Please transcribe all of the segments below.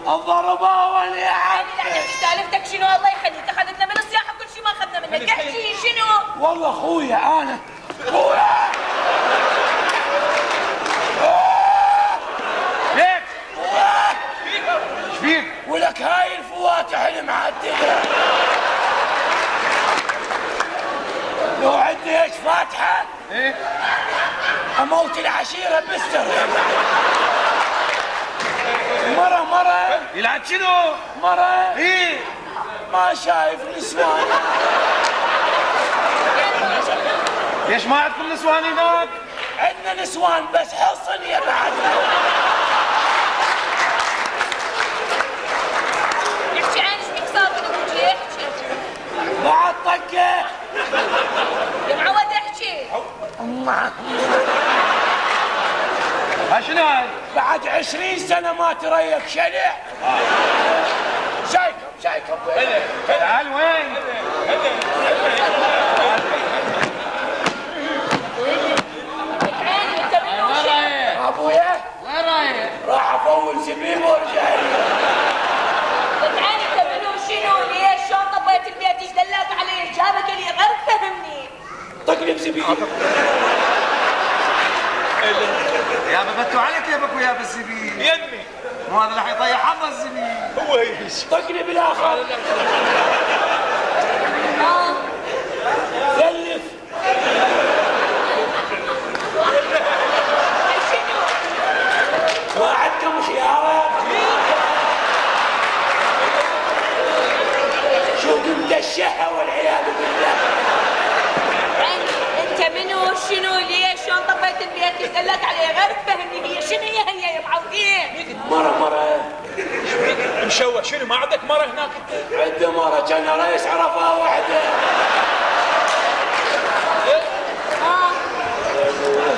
الضربة واليعب. سالفتك شنو الله يخليك؟ اخذتنا من السياحة كل شيء ما اخذنا منك، احكي شنو؟ والله اخويا انا اخويا ليك ايش فيك؟ ولك هاي الفواتح المعدلة لو عندي ايش فاتحة ايه اموت العشيرة بالسر. مرة يلعب شنو؟ مرة ايه ما شايف نسوان. ليش ما عندكم نسوان هناك؟ عندنا نسوان بس حصن يا بعد. احكي عن ايش فيك صار بالوجه، احكي. بعد طقه يا معود احكي. ها شنو هاي؟ بعد 20 سنة ما تريك شلع. شايكم تعال وين؟ عيني انت منو شنو؟ ابويا وين رايح؟ راح افول زبيب وارجع لي. عيني انت منو شنو؟ ليش شلون طبيت البيت؟ ايش دلعت علي؟ ايش جابك لي؟ غير فهمني. طقني بزبيب. يا بفتوا عليك يا بكو يا بالزبيب يمي مو هذا اللي حيطيح حظ الزبيب. هو هيش طقني بالاخر. ثلث. ما عندكم خيارات؟ شو قمت الشهة والعياذ بالله. عيني انت منو شنو؟ ليش شلون طبيت البيت؟ ايش دلعت علي؟ غير فهمني. هي شنو هي يا معودين؟ مرة مشوه شنو ما عندك مرة هناك؟ عنده مرة كان رئيس عرفها وحده.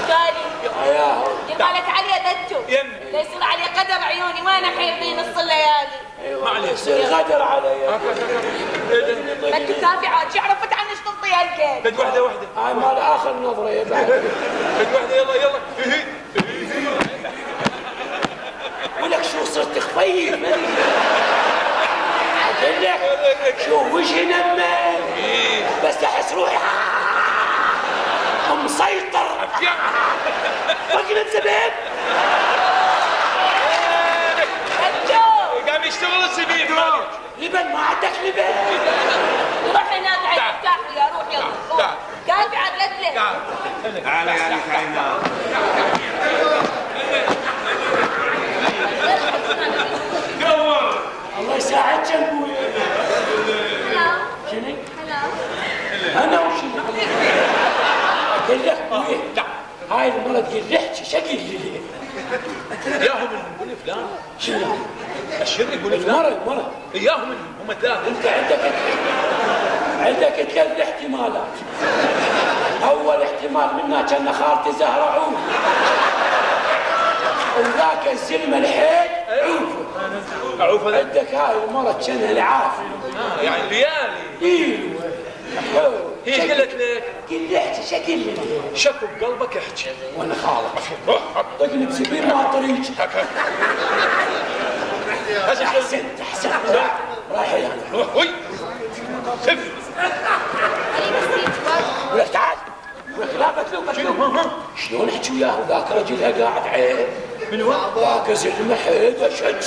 قالي ياهو يبالك علي دتو يمي. لا يصير علي قدر عيوني وانا حيضني نص الليالي. معليش. يصير غدر علي. ما تتابع عاد شو عرفت عن ايش تنطي هالكيف؟ بد وحدة هاي مال اخر نظرة يا بعد. بد وحدة يلا ولك شو صرت خفيف مني. اقول لك شو وجهي نمل بس احس روحي مسيطر. طقني بزبيب. قام يشتغل الزبيب. لبن ما عندك لبن. روح هناك عيد افتح لي روح يلا. قال بعد لا تلف. تعال قال تعال. الله يساعدك ابويا. شنو؟ انا وشنو؟ اقول لك ابويا هاي المرة تقول لي احكي شقل لي. اياهم يقول فلان شنو؟ الشر يقول فلان المرة اياهم هم الثلاثة. انت عندك ثلاث احتمالات. اول احتمال منها كان خالتي زهرة عوف وذاك الزلمة الحيل عوفه. اعوف هذا عندك هاي المرة كانها العافية. يعني ليالي. ايوه هي ايش قالت لك؟ قل لي احكي شكل لي. شكو بقلبك احكي. وانا خالص طقني بسبيل ما طريق. احسنت رايح انا. وي سف ولك تعال ولك لا بتلوم. شلون احكي وياه ذاك رجلها قاعد عيب. من وين؟ ذاك زلمه حيل اشد.